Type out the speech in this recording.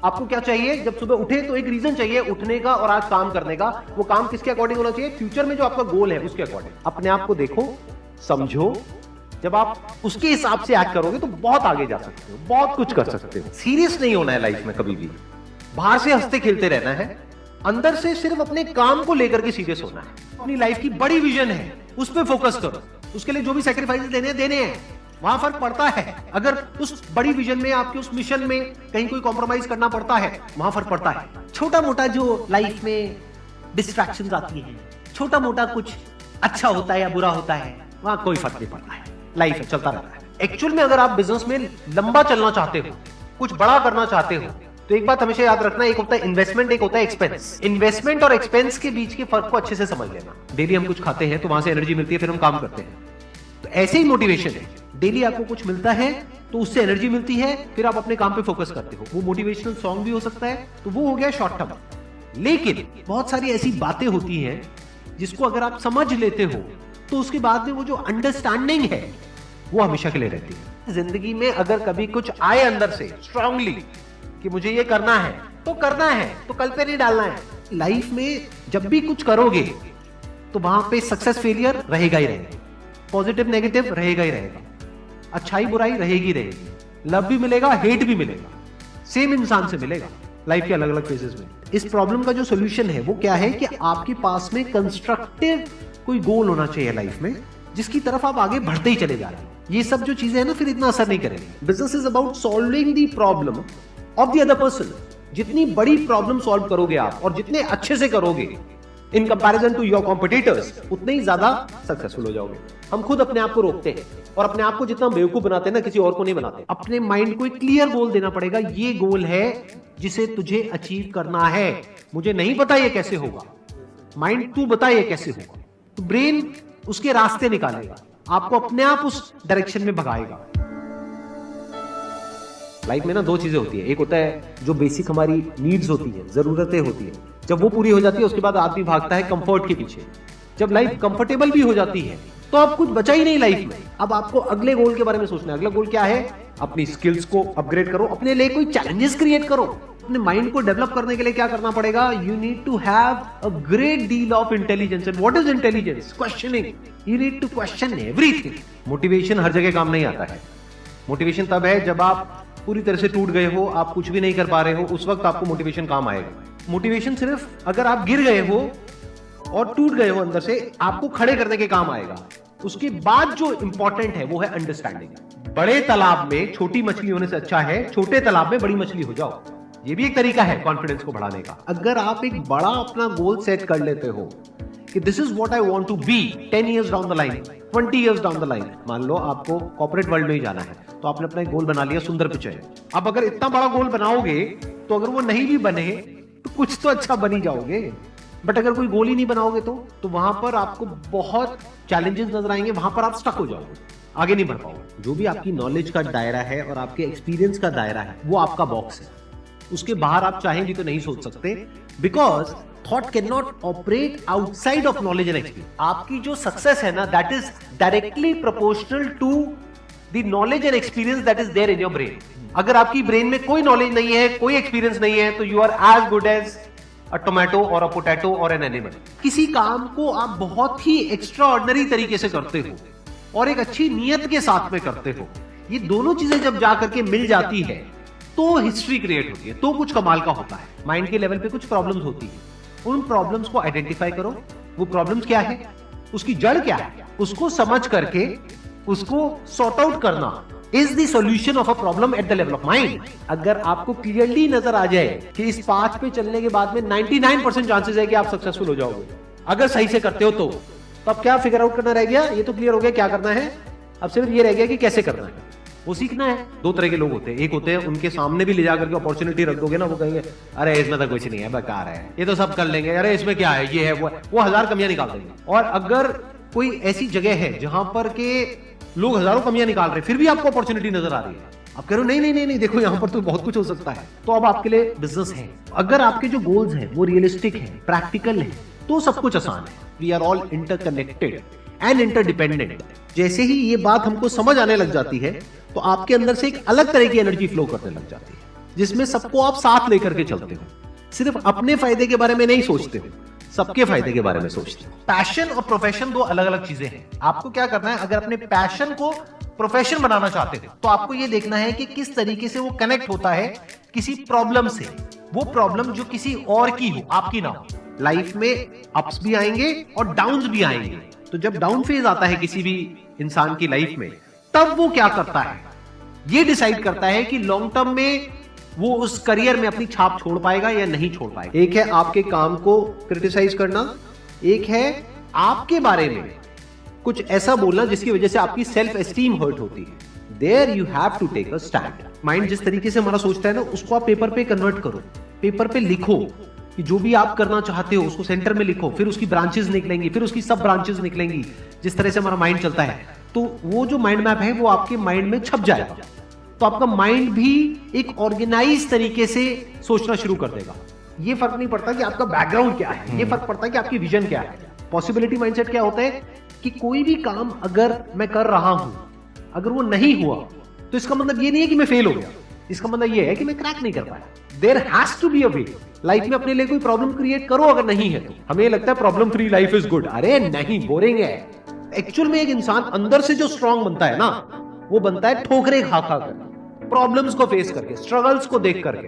आपको क्या चाहिए? जब सुबह उठे तो एक रीजन चाहिए उठने का और आज काम करने का। वो काम किसके अकॉर्डिंग होना चाहिए? फ्यूचर में जो आपका गोल है उसके अकॉर्डिंग। अपने आप को देखो, समझो, जब आप उसके हिसाब से एक्ट करोगे तो बहुत आगे जा सकते हो, बहुत कुछ कर सकते हो। सीरियस नहीं होना है लाइफ में कभी भी। बाहर से हंसते खेलते रहना है, अंदर से सिर्फ अपने काम को लेकर के सीरियस होना है। अपनी लाइफ की बड़ी विजन है, उस पर फोकस करो। उसके लिए जो भी सैक्रिफाइस देने हैं, वहां फर्क पड़ता है। अगर उस बड़ी विजन में, आपके उस मिशन में कहीं कोई कॉम्प्रोमाइज करना पड़ता है, वहां फर्क पड़ता है। छोटा मोटा जो लाइफ में डिस्ट्रैक्शंस आती है, छोटा मोटा कुछ अच्छा होता है या बुरा होता है, वहां कोई फर्क नहीं पड़ता है। लाइफ है, चलता रहता है। एक्चुअल में अगर आप बिजनेस में लंबा चलना चाहते हो, कुछ बड़ा करना चाहते हो, तो एक बात हमेशा याद रखना, एक होता है इन्वेस्टमेंट, एक होता है एक्सपेंस। इन्वेस्टमेंट और एक्सपेंस के बीच के फर्क को अच्छे से समझ लेना। डेली हम कुछ खाते हैं तो वहां से एनर्जी मिलती है, फिर हम काम करते हैं। तो ऐसे ही मोटिवेशन है, डेली आपको कुछ मिलता है तो उससे एनर्जी मिलती है, फिर आप अपने काम पे फोकस करते हो। वो मोटिवेशनल सॉन्ग भी हो सकता है, तो वो हो गया शॉर्ट टर्म। लेकिन बहुत सारी ऐसी बातें होती हैं जिसको अगर आप समझ लेते हो तो उसके बाद में वो जो अंडरस्टैंडिंग है वो हमेशा के लिए रहती है। जिंदगी में अगर कभी कुछ आए अंदर से स्ट्रांगली कि मुझे ये करना है, तो करना है, तो कल पे नहीं डालना है। लाइफ में जब भी कुछ करोगे तो वहां पे सक्सेस फेलियर रहेगा ही रहेगा, पॉजिटिव नेगेटिव रहेगा ही रहेगा, अच्छाई बुराई रहेगी रहेगी, लव भी मिलेगा, हेट भी मिलेगा, सेम इंसान से मिलेगा लाइफ के अलग अलग फेजेस में। इस प्रॉब्लम का जो सोल्यूशन है वो क्या है कि आपके पास में कंस्ट्रक्टिव कोई गोल होना चाहिए लाइफ में, जिसकी तरफ आप आगे बढ़ते ही चले जा रहे हैं। ये सब जो चीजें हैं ना, फिर इतना असर नहीं करेंगे। Business is about solving the problem of the other person. जितनी बड़ी प्रॉब्लम सॉल्व करोगे आप और जितने अच्छे से करोगे in comparison to your competitors, उतने ही ज्यादा सक्सेसफुल हो जाओगे। हम खुद अपने आप को रोकते हैं और अपने आप को जितना बेवकूफ बनाते हैं ना, किसी और को नहीं बनाते। अपने माइंड को एक क्लियर गोल देना पड़ेगा, ये गोल है जिसे तुझे अचीव करना है। मुझे नहीं पता ये कैसे होगा, माइंड तू बता ये कैसे होगा। तो ब्रेन उसके रास्ते निकालेगा, आपको अपने आप उस डायरेक्शन में भगाएगा। लाइफ में ना दो चीजें होती है, एक होता है जो बेसिक हमारी नीड्स होती है, जरूरतें होती है। जब वो पूरी हो जाती है उसके बाद आदमी भागता है कंफर्ट के पीछे। जब लाइफ कंफर्टेबल भी हो जाती है तो अब कुछ बचा ही नहीं लाइफ में। अब आपको अगले गोल के बारे में सोचना है। अगला गोल क्या है? अपनी स्किल्स को अपग्रेड करो, अपने लिए कोई चैलेंजेस क्रिएट करो। अपने माइंड को डेवलप करने के लिए क्या करना पड़ेगा? You need to have a great deal of intelligence. And what is intelligence? Questioning. You need to question everything. Motivation हर जगह काम नहीं आता है। मोटिवेशन तब है जब आप पूरी तरह से टूट गए हो, आप कुछ भी नहीं कर पा रहे हो, उस वक्त आपको मोटिवेशन काम आएगा। मोटिवेशन सिर्फ अगर आप गिर गए हो और टूट गए हो अंदर से, आपको खड़े करने के काम आएगा। उसके बाद जो इंपॉर्टेंट है वो है अंडरस्टैंडिंग। बड़े तालाब में छोटी मछली होने से अच्छा है छोटे तालाब में बड़ी मछली हो जाओ। ये भी एक तरीका है कॉन्फिडेंस को बढ़ाने का। अगर आप एक बड़ा अपना गोल सेट कर लेते हो कि this is what I want to be 10 years down the line, 20 years down the line. मान लो आपको कॉर्पोरेट वर्ल्ड में ही जाना है, तो आपने अपना एक गोल बना लिया सुंदर पिचाई। अब अगर इतना बड़ा गोल बनाओगे तो अगर वो नहीं भी बने तो कुछ तो अच्छा बन ही जाओगे। बट अगर कोई गोल ही नहीं बनाओगे तो वहां पर आपको बहुत चैलेंजेस नजर आएंगे, वहां पर आप स्टक हो जाओगे, आगे नहीं बढ़ पाओगे। जो भी आपकी नॉलेज का दायरा है और आपके एक्सपीरियंस का दायरा है वो आपका बॉक्स है। उसके बाहर आप चाहेंगे तो नहीं सोच सकते, because thought can not operate outside of knowledge and experience. आपकी जो सक्सेस है ना, that is directly proportional to the knowledge and experience that is there in your brain. अगर आपकी ब्रेन में कोई नॉलेज नहीं है, कोई एक्सपीरियंस नहीं है, तो you are as good as a tomato or a potato or an animal. किसी काम को आप बहुत ही एक्स्ट्रा ऑर्डिनरी तरीके से करते हो और एक अच्छी नीयत के साथ में करते हो, ये दोनों चीजें जब जाकर के मिल जाती है तो हिस्ट्री क्रिएट होती है, तो कुछ कमाल का होता है। माइंड के लेवल पे कुछ प्रॉब्लम्स होती है, उन प्रॉब्लम्स को आइडेंटिफाई करो। वो प्रॉब्लम्स क्या है, उसकी जड़ क्या है, उसको समझ करके उसको सॉर्ट आउट करना is the solution of a problem at the level of mind. अगर आपको क्लियरली नजर आ जाए कि इस पाथ पे चलने के बाद में 99% चांसेस है कि आप सक्सेसफुल हो जाओगे अगर सही से करते हो तो अब क्या फिगर आउट करना रह गया? ये तो क्लियर हो गया क्या करना है, अब सिर्फ ये रह गया कि कैसे करना है, वो सीखना है। दो तरह के लोग होते हैं, एक होते हैं उनके सामने भी ले जाकर के अपॉर्चुनिटी रख दोगे ना, वो कहेंगे अरे इसमें तो कुछ नहीं है, बेकार है, ये तो सब कर लेंगे, अरे इसमें क्या है, ये है वो 1000 कमियां निकाल देंगे। और अगर कोई ऐसी जगह है जहां पर के लोग हजारों कमियां निकाल रहे हैं फिर भी आपको अपॉर्चुनिटी नजर आ रही है, आप कह रहे हो नहीं नहीं नहीं देखो यहाँ पर तो बहुत कुछ हो सकता है, तो अब आपके लिए बिजनेस है। अगर आपके जो गोल्स हैं वो रियलिस्टिक है, प्रैक्टिकल है, तो सब कुछ आसान है। We are all interconnected and interdependent. जैसे ही ये बात हमको समझ आने लग जाती है तो आपके अंदर से एक अलग तरह की एनर्जी फ्लो करने लग जाती है। जिसमें सबको आप साथ लेकर के चलते हो, सिर्फ अपने फायदे के बारे में नहीं सोचते हो, सबके फायदे के बारे में सोचते हो। पैशन और प्रोफेशन दो अलग अलग चीजें हैं। आपको क्या करना है, अगर अपने पैशन को प्रोफेशन बनाना चाहते हो तो आपको यह देखना है कि किस तरीके से वो कनेक्ट होता है किसी प्रॉब्लम से, वो प्रॉब्लम जो किसी और की हो, आपकी ना हो। लाइफ में अप्स भी आएंगे और डाउन्स भी आएंगे, तो जब डाउन फेज आता है किसी भी इंसान की लाइफ में, तब वो क्या करता है, ये डिसाइड करता है कि लॉन्ग टर्म में वो उस करियर में अपनी छाप छोड़ पाएगा या नहीं छोड़ पाएगा। एक है आपके काम को क्रिटिसाइज करना, एक है आपके बारे में कुछ ऐसा बोलना जिसकी वजह से आपकी सेल्फ एस्टीम हर्ट होती है। There you have to take a stand. Mind जिस तरीके से हमारा सोचता है ना, उसको आप पेपर पे कन्वर्ट करो, पेपर पे लिखो कि जो भी आप करना चाहते हो उसको सेंटर में लिखो, फिर उसकी ब्रांचेस निकलेंगी, फिर उसकी सब ब्रांचेस निकलेंगी। जिस तरह से हमारा माइंड चलता है, तो वो जो माइंड मैप है वो आपके माइंड में छप जाएगा, तो आपका माइंड भी एक ऑर्गेनाइज तरीके से सोचना शुरू कर देगा। ये फर्क नहीं पड़ता कि आपका बैकग्राउंड क्या है, ये फर्क पड़ता है कि आपकी विजन क्या है। पॉसिबिलिटी माइंडसेट क्या होता है कि कोई भी काम अगर मैं कर रहा हूं, अगर वो नहीं हुआ तो इसका मतलब ये नहीं है कि मैं फेल हो गया, इसका मतलब ये है कि मैं क्रैक नहीं कर पाया। There has to be a way. Life में अपने लिए कोई प्रॉब्लम क्रिएट करो, अगर नहीं है तो। हमें लगता है problem free life is good, अरे नहीं, बोरिंग है। एक्चुअल में एक इंसान अंदर से जो स्ट्रांग बनता है ना, वो बनता है ठोकरे खा खा कर, प्रॉब्लम्स को फेस करके, स्ट्रगल्स को देख करके।